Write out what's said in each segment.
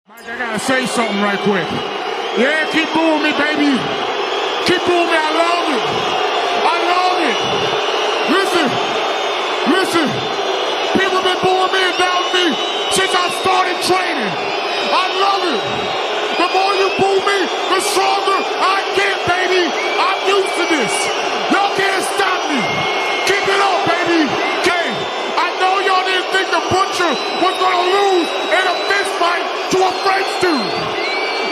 Mike, I gotta say something right quick. Yeah, keep booing me, baby. Keep booing me. I love it. I love it. Listen. People been booing me and doubting me since I started training. I love it. The more you boo me, the stronger I get, baby. I'm used to this. Y'all can't stop me. Keep it up, baby. Okay. I know y'all didn't think the Butcher was gonna lose in a fist fight to a French dude.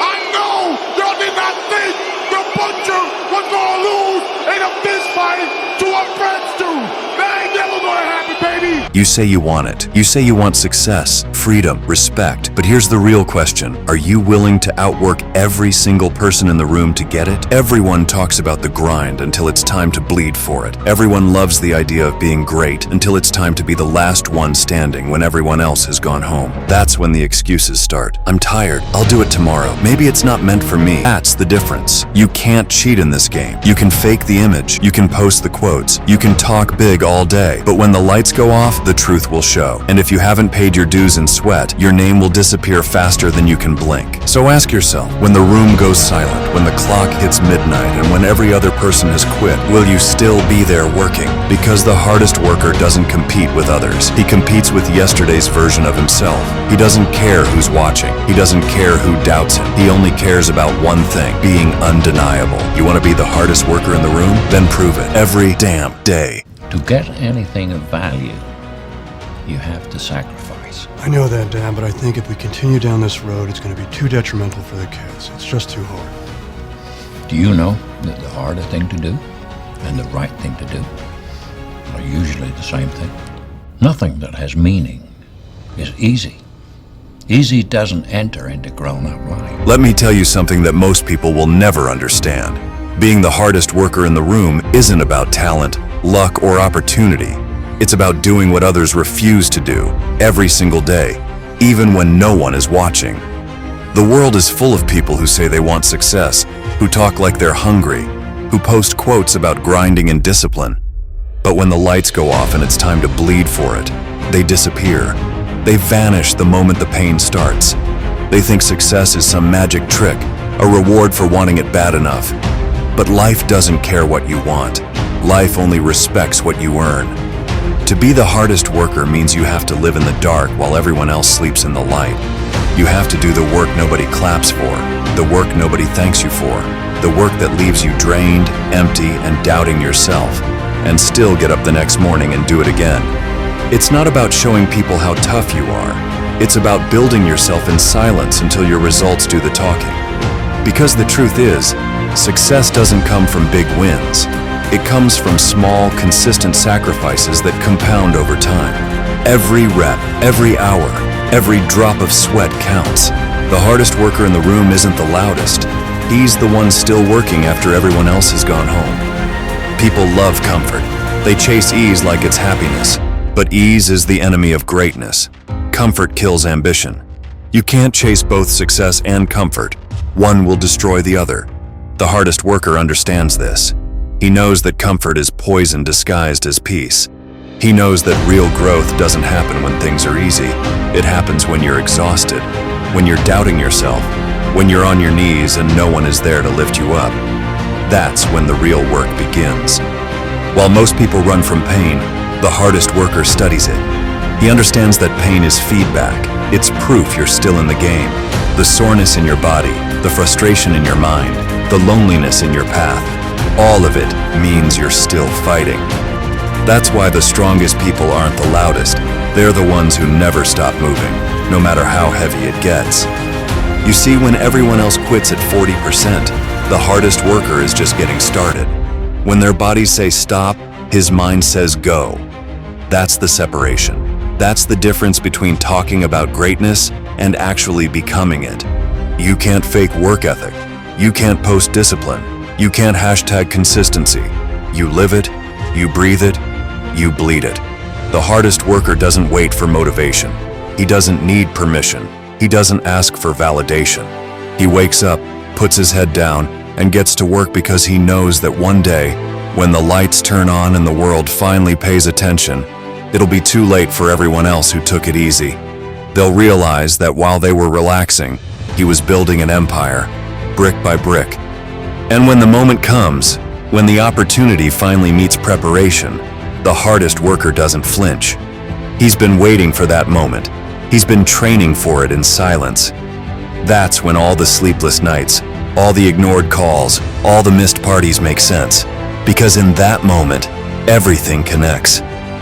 I know y'all did not think the Butcher was gonna lose in a fist fight to a French dude. That ain't never gonna happen, baby. You say you want it. You say you want success, freedom, respect. But here's the real question. Are you willing to outwork every single person in the room to get it? Everyone talks about the grind until it's time to bleed for it. Everyone loves the idea of being great until it's time to be the last one standing when everyone else has gone home. That's when the excuses start. I'm tired. I'll do it tomorrow. Maybe it's not meant for me. That's the difference. You can't cheat in this game. You can fake the image. You can post the quotes. You can talk big all day. But when the lights go off, the truth will show. And if you haven't paid your dues in sweat, your name will disappear faster than you can blink. So ask yourself, when the room goes silent, when the clock hits midnight, and when every other person has quit, will you still be there working? Because the hardest worker doesn't compete with others. He competes with yesterday's version of himself. He doesn't care who's watching. He doesn't care who doubts him. He only cares about one thing, being undeniable. You want to be the hardest worker in the room? Then prove it every damn day. To get anything of value, you have to sacrifice. I know that, Dad, but I think if we continue down this road, it's going to be too detrimental for the kids. It's just too hard. Do you know that the hardest thing to do and the right thing to do are usually the same thing? Nothing that has meaning is easy. Easy doesn't enter into grown-up life. Let me tell you something that most people will never understand. Being the hardest worker in the room isn't about talent, luck, or opportunity. It's about doing what others refuse to do every single day, even when no one is watching. The world is full of people who say they want success, who talk like they're hungry, who post quotes about grinding and discipline. But when the lights go off and it's time to bleed for it, they disappear. They vanish the moment the pain starts. They think success is some magic trick, a reward for wanting it bad enough. But life doesn't care what you want. Life only respects what you earn. To be the hardest worker means you have to live in the dark while everyone else sleeps in the light. You have to do the work nobody claps for, the work nobody thanks you for, the work that leaves you drained, empty, and doubting yourself, and still get up the next morning and do it again. It's not about showing people how tough you are. It's about building yourself in silence until your results do the talking. Because the truth is, success doesn't come from big wins. It comes from small, consistent sacrifices that compound over time. Every rep, every hour, every drop of sweat counts. The hardest worker in the room isn't the loudest. He's the one still working after everyone else has gone home. People love comfort. They chase ease like it's happiness. But ease is the enemy of greatness. Comfort kills ambition. You can't chase both success and comfort. One will destroy the other. The hardest worker understands this. He knows that comfort is poison disguised as peace. He knows that real growth doesn't happen when things are easy. It happens when you're exhausted, when you're doubting yourself, when you're on your knees and no one is there to lift you up. That's when the real work begins. While most people run from pain, the hardest worker studies it. He understands that pain is feedback. It's proof you're still in the game. The soreness in your body, the frustration in your mind, the loneliness in your path, all of it means you're still fighting. That's why the strongest people aren't the loudest. They're the ones who never stop moving, no matter how heavy it gets. You see, when everyone else quits at 40%, the hardest worker is just getting started. When their bodies say stop, his mind says go. That's the separation. That's the difference between talking about greatness and actually becoming it. You can't fake work ethic. You can't post discipline. You can't hashtag consistency. You live it, you breathe it, you bleed it. The hardest worker doesn't wait for motivation. He doesn't need permission. He doesn't ask for validation. He wakes up, puts his head down, and gets to work because he knows that one day, when the lights turn on and the world finally pays attention, it'll be too late for everyone else who took it easy. They'll realize that while they were relaxing, he was building an empire, brick by brick. And when the moment comes, when the opportunity finally meets preparation, the hardest worker doesn't flinch. He's been waiting for that moment. He's been training for it in silence. That's when all the sleepless nights, all the ignored calls, all the missed parties make sense. Because in that moment, everything connects.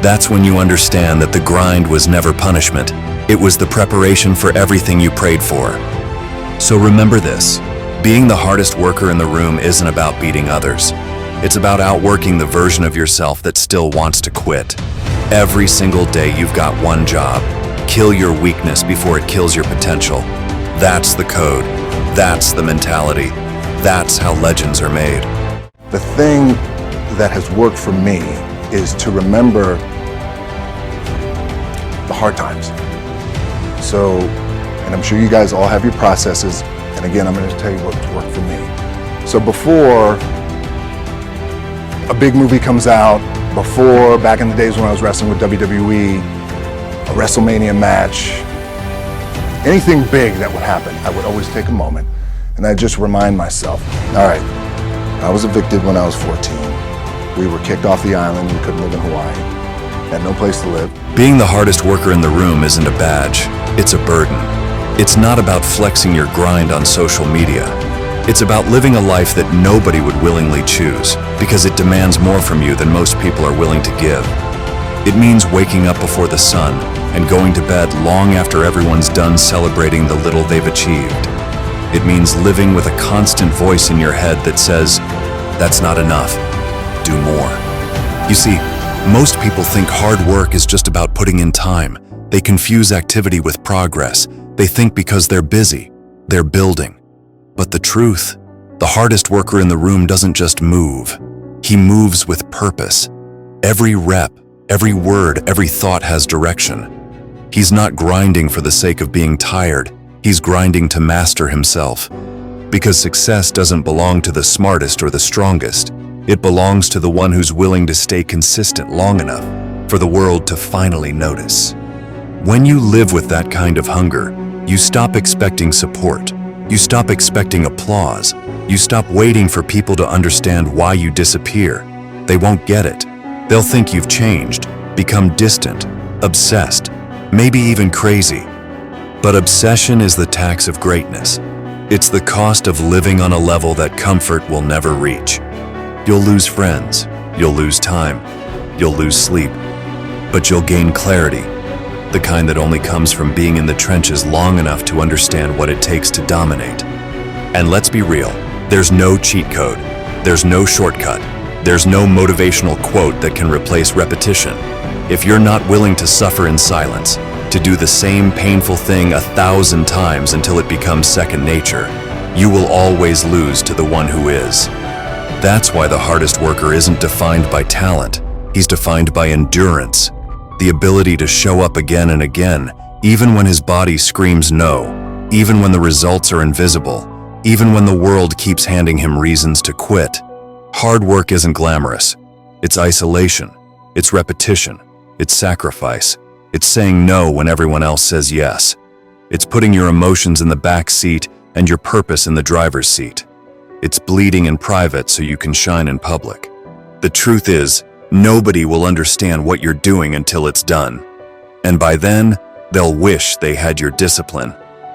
That's when you understand that the grind was never punishment. It was the preparation for everything you prayed for. So remember this, being the hardest worker in the room isn't about beating others. It's about outworking the version of yourself that still wants to quit. Every single day you've got one job. Kill your weakness before it kills your potential. That's the code. That's the mentality. That's how legends are made. The thing that has worked for me is to remember the hard times. So, and I'm sure you guys all have your processes, and again, I'm going to tell you what's worked for me. So before a big movie comes out, before, back in the days when I was wrestling with WWE, a WrestleMania match, anything big that would happen, I would always take a moment and I'd just remind myself, all right, I was evicted when I was 14. We were kicked off the island, we couldn't live in Hawaii, had no place to live. Being the hardest worker in the room isn't a badge, it's a burden. It's not about flexing your grind on social media. It's about living a life that nobody would willingly choose because it demands more from you than most people are willing to give. It means waking up before the sun and going to bed long after everyone's done celebrating the little they've achieved. It means living with a constant voice in your head that says, "That's not enough, do more." You see, most people think hard work is just about putting in time. They confuse activity with progress. They think because they're busy, they're building. But the truth, the hardest worker in the room doesn't just move. He moves with purpose. Every rep, every word, every thought has direction. He's not grinding for the sake of being tired. He's grinding to master himself. Because success doesn't belong to the smartest or the strongest. It belongs to the one who's willing to stay consistent long enough for the world to finally notice. When you live with that kind of hunger, you stop expecting support. You stop expecting applause. You stop waiting for people to understand why you disappear. They won't get it. They'll think you've changed, become distant, obsessed, maybe even crazy. But obsession is the tax of greatness. It's the cost of living on a level that comfort will never reach. You'll lose friends, you'll lose time, you'll lose sleep, but you'll gain clarity, the kind that only comes from being in the trenches long enough to understand what it takes to dominate. And let's be real, there's no cheat code, there's no shortcut, there's no motivational quote that can replace repetition. If you're not willing to suffer in silence, to do the same painful thing 1,000 times until it becomes second nature, you will always lose to the one who is. That's why the hardest worker isn't defined by talent, he's defined by endurance. The ability to show up again and again, even when his body screams no, even when the results are invisible, even when the world keeps handing him reasons to quit. Hard work isn't glamorous. It's isolation, it's repetition, it's sacrifice, it's saying no when everyone else says yes. It's putting your emotions in the back seat and your purpose in the driver's seat. It's bleeding in private so you can shine in public. The truth is, nobody will understand what you're doing until it's done. And by then, they'll wish they had your discipline.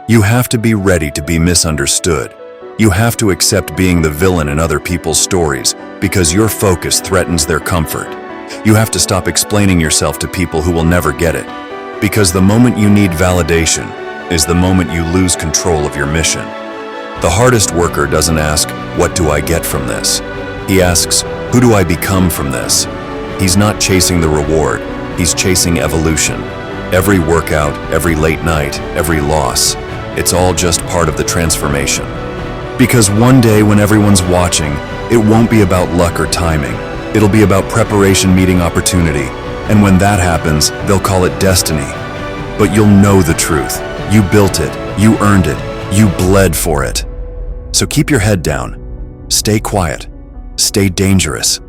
You have to be ready to be misunderstood. You have to accept being the villain in other people's stories because your focus threatens their comfort. You have to stop explaining yourself to people who will never get it. Because the moment you need validation is the moment you lose control of your mission. The hardest worker doesn't ask, "What do I get from this?" He asks, "Who do I become from this?" He's not chasing the reward, he's chasing evolution. Every workout, every late night, every loss, it's all just part of the transformation. Because one day when everyone's watching, it won't be about luck or timing. It'll be about preparation meeting opportunity. And when that happens, they'll call it destiny. But you'll know the truth. You built it, you earned it, you bled for it. So keep your head down. Stay quiet. Stay dangerous.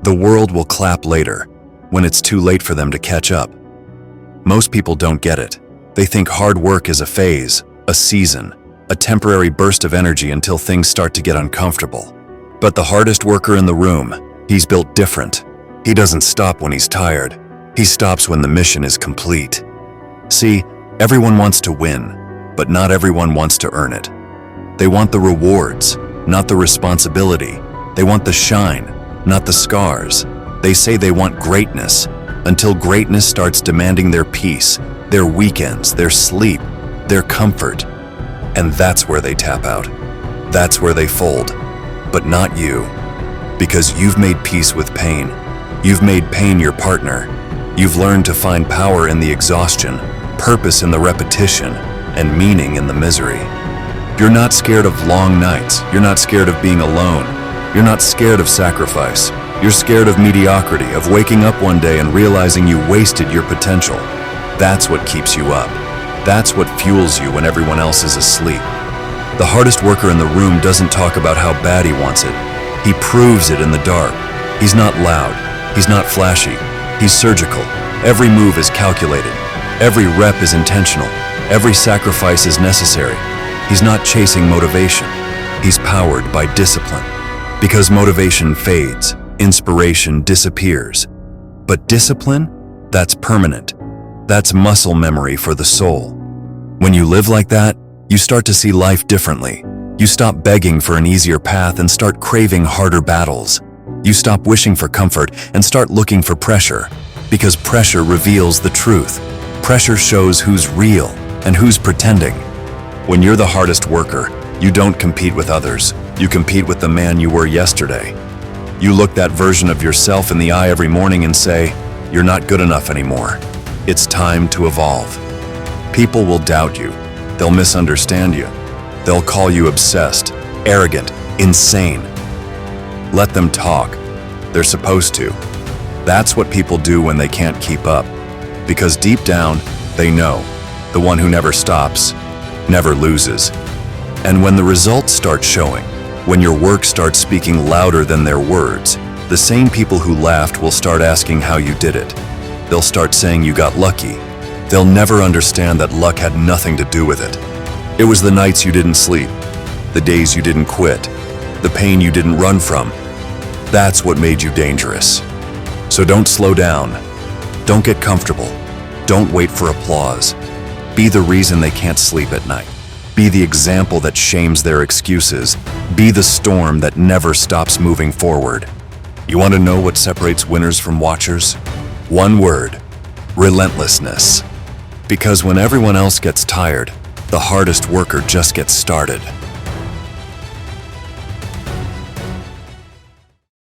The world will clap later, when it's too late for them to catch up. Most people don't get it. They think hard work is a phase, a season, a temporary burst of energy until things start to get uncomfortable. But the hardest worker in the room, he's built different. He doesn't stop when he's tired. He stops when the mission is complete. See, everyone wants to win, but not everyone wants to earn it. They want the rewards, not the responsibility. They want the shine, not the scars. They say they want greatness, until greatness starts demanding their peace, their weekends, their sleep, their comfort. And that's where they tap out. That's where they fold. But not you. Because you've made peace with pain. You've made pain your partner. You've learned to find power in the exhaustion, purpose in the repetition, and meaning in the misery. You're not scared of long nights. You're not scared of being alone. You're not scared of sacrifice. You're scared of mediocrity, of waking up one day and realizing you wasted your potential. That's what keeps you up. That's what fuels you when everyone else is asleep. The hardest worker in the room doesn't talk about how bad he wants it. He proves it in the dark. He's not loud. He's not flashy. He's surgical. Every move is calculated. Every rep is intentional. Every sacrifice is necessary. He's not chasing motivation. He's powered by discipline. Because motivation fades, inspiration disappears. But discipline, that's permanent. That's muscle memory for the soul. When you live like that, you start to see life differently. You stop begging for an easier path and start craving harder battles. You stop wishing for comfort and start looking for pressure. Because pressure reveals the truth. Pressure shows who's real and who's pretending. When you're the hardest worker, you don't compete with others. You compete with the man you were yesterday. You look that version of yourself in the eye every morning and say, "You're not good enough anymore. It's time to evolve." People will doubt you. They'll misunderstand you. They'll call you obsessed, arrogant, insane. Let them talk. They're supposed to. That's what people do when they can't keep up. Because deep down, they know the one who never stops, never loses. And when the results start showing, when your work starts speaking louder than their words, the same people who laughed will start asking how you did it. They'll start saying you got lucky. They'll never understand that luck had nothing to do with it. It was the nights you didn't sleep, the days you didn't quit, the pain you didn't run from. That's what made you dangerous. So don't slow down. Don't get comfortable. Don't wait for applause. Be the reason they can't sleep at night. Be the example that shames their excuses. Be the storm that never stops moving forward. You want to know what separates winners from watchers? One word: relentlessness. Because when everyone else gets tired, the hardest worker just gets started.